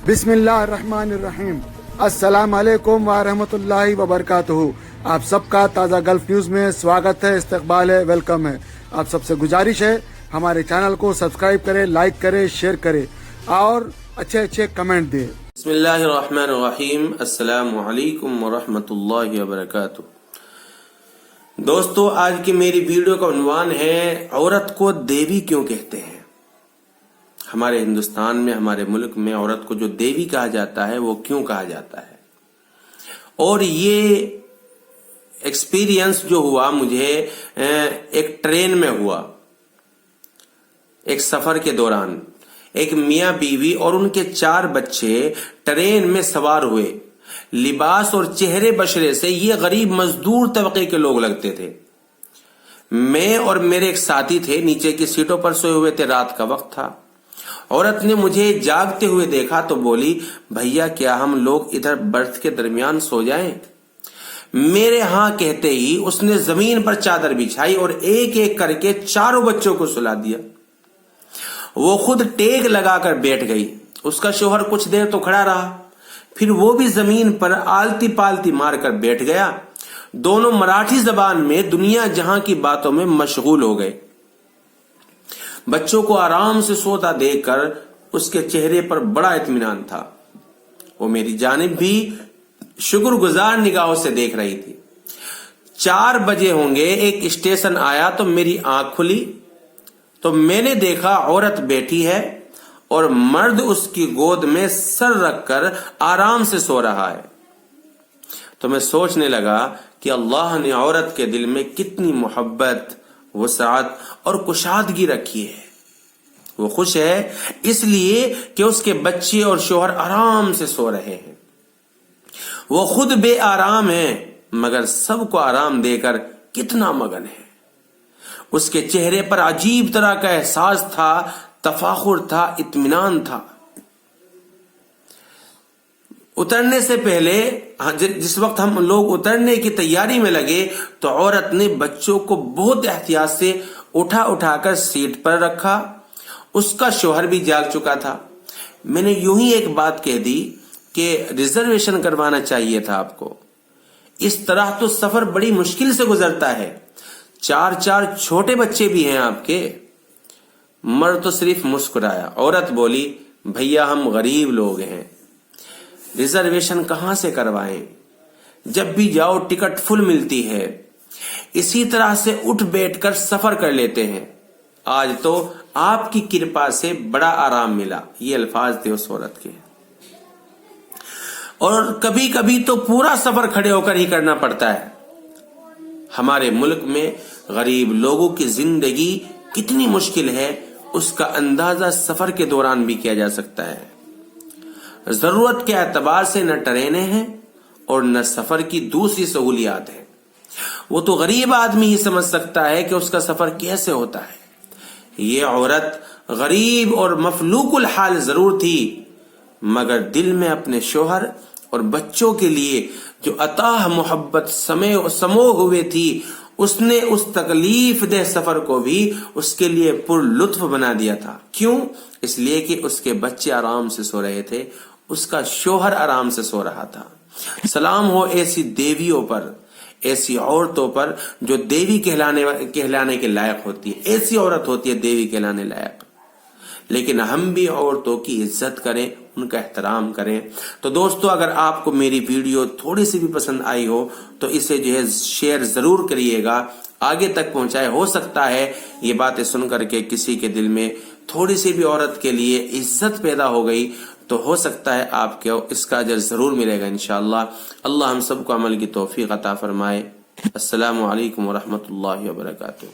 بسم اللہ الرحمن الرحیم۔ السلام علیکم ورحمۃ اللہ وبرکاتہ۔ آپ سب کا تازہ گلف نیوز میں سواگت ہے، استقبال ہے، ویلکم ہے۔ آپ سب سے گزارش ہے ہمارے چینل کو سبسکرائب کرے، لائک کرے، شیئر کرے اور اچھے اچھے کمنٹ دے۔ بسم اللہ الرحمن الرحیم۔ السلام علیکم ورحمۃ اللہ وبرکاتہ۔ دوستو، آج کی میری ویڈیو کا عنوان ہے عورت کو دیوی کیوں کہتے ہیں۔ ہمارے ہندوستان میں، ہمارے ملک میں عورت کو جو دیوی کہا جاتا ہے وہ کیوں کہا جاتا ہے، اور یہ ایکسپیرینس جو ہوا مجھے ایک ٹرین میں ہوا، ایک سفر کے دوران ایک میاں بیوی اور ان کے 4 بچے ٹرین میں سوار ہوئے۔ لباس اور چہرے بشرے سے یہ غریب مزدور طبقے کے لوگ لگتے تھے۔ میں اور میرے ایک ساتھی تھے، نیچے کی سیٹوں پر سوئے ہوئے تھے، رات کا وقت تھا۔ عورت نے مجھے جاگتے ہوئے دیکھا تو بولی، بھیا کیا ہم لوگ ادھر برتھ کے درمیان سو جائیں؟ میرے ہاں کہتے ہی اس نے زمین پر چادر بچھائی اور ایک ایک کر کے 4 بچوں کو سلا دیا۔ وہ خود ٹیک لگا کر بیٹھ گئی۔ اس کا شوہر کچھ دیر تو کھڑا رہا، پھر وہ بھی زمین پر آلتی پالتی مار کر بیٹھ گیا۔ دونوں مراٹھی زبان میں دنیا جہاں کی باتوں میں مشغول ہو گئے۔ بچوں کو آرام سے سوتا دیکھ کر اس کے چہرے پر بڑا اطمینان تھا۔ وہ میری جانب بھی شکر گزار نگاہوں سے دیکھ رہی تھی۔ 4 بجے ہوں گے، ایک اسٹیشن آیا تو میری آنکھ کھلی تو میں نے دیکھا عورت بیٹھی ہے اور مرد اس کی گود میں سر رکھ کر آرام سے سو رہا ہے۔ تو میں سوچنے لگا کہ اللہ نے عورت کے دل میں کتنی محبت، وسعت اور کشادگی رکھی ہے۔ وہ خوش ہے اس لیے کہ اس کے بچے اور شوہر آرام سے سو رہے ہیں۔ وہ خود بے آرام ہے مگر سب کو آرام دے کر کتنا مگن ہے۔ اس کے چہرے پر عجیب طرح کا احساس تھا، تفاخر تھا، اطمینان تھا۔ اترنے سے پہلے، جس وقت ہم لوگ اترنے کی تیاری میں لگے تو عورت نے بچوں کو بہت احتیاط سے اٹھا کر سیٹ پر رکھا۔ اس کا شوہر بھی جاگ چکا تھا۔ میں نے یوں ہی ایک بات کہہ دی کہ ریزرویشن کروانا چاہیے تھا آپ کو، اس طرح تو سفر بڑی مشکل سے گزرتا ہے۔ 4 چھوٹے بچے بھی ہیں آپ کے۔ مرد تو صرف مسکرایا۔ عورت بولی، بھیا ہم غریب لوگ ہیں، ریزرویشن کہاں سے کروائیں؟ جب بھی جاؤ ٹکٹ فل ملتی ہے، اسی طرح سے اٹھ بیٹھ کر سفر کر لیتے ہیں۔ آج تو آپ کی کرپا سے بڑا آرام ملا۔ یہ الفاظ تھے اس عورت کے۔ اور کبھی کبھی تو پورا سفر کھڑے ہو کر ہی کرنا پڑتا ہے۔ ہمارے ملک میں غریب لوگوں کی زندگی کتنی مشکل ہے، اس کا اندازہ سفر کے دوران بھی کیا جا سکتا ہے۔ ضرورت کے اعتبار سے نہ ٹرینیں ہیں اور نہ سفر کی دوسری سہولیات ہیں۔ وہ تو غریب آدمی ہی سمجھ سکتا ہے کہ اس کا سفر کیسے ہوتا ہے۔ یہ عورت غریب اور مفلوق الحال ضرور تھی، مگر دل میں اپنے شوہر اور بچوں کے لیے جو اتاہ محبت سمو ہوئے تھی، اس نے اس تکلیف دہ سفر کو بھی اس کے لیے پر لطف بنا دیا تھا۔ کیوں؟ اس لیے کہ اس کے بچے آرام سے سو رہے تھے، اس کا شوہر آرام سے سو رہا تھا۔ سلام ہو ایسی دیویوں پر، ایسی عورتوں پر جو دیوی کہلانے کے لائق ہوتی ہے۔ ایسی عورت ہوتی ہے دیوی کہلانے لائق۔ لیکن ہم بھی عورتوں کی عزت کریں، ان کا احترام کریں۔ تو دوستو، اگر آپ کو میری ویڈیو تھوڑی سی بھی پسند آئی ہو تو اسے شیئر ضرور کریے گا، آگے تک پہنچائے۔ ہو سکتا ہے یہ باتیں سن کر کے کسی کے دل میں تھوڑی سی بھی عورت کے لیے عزت پیدا ہو گئی تو ہو سکتا ہے آپ کو اس کا اجر ضرور ملے گا انشاءاللہ۔ اللہ ہم سب کو عمل کی توفیق عطا فرمائے۔ السلام علیکم ورحمۃ اللہ وبرکاتہ۔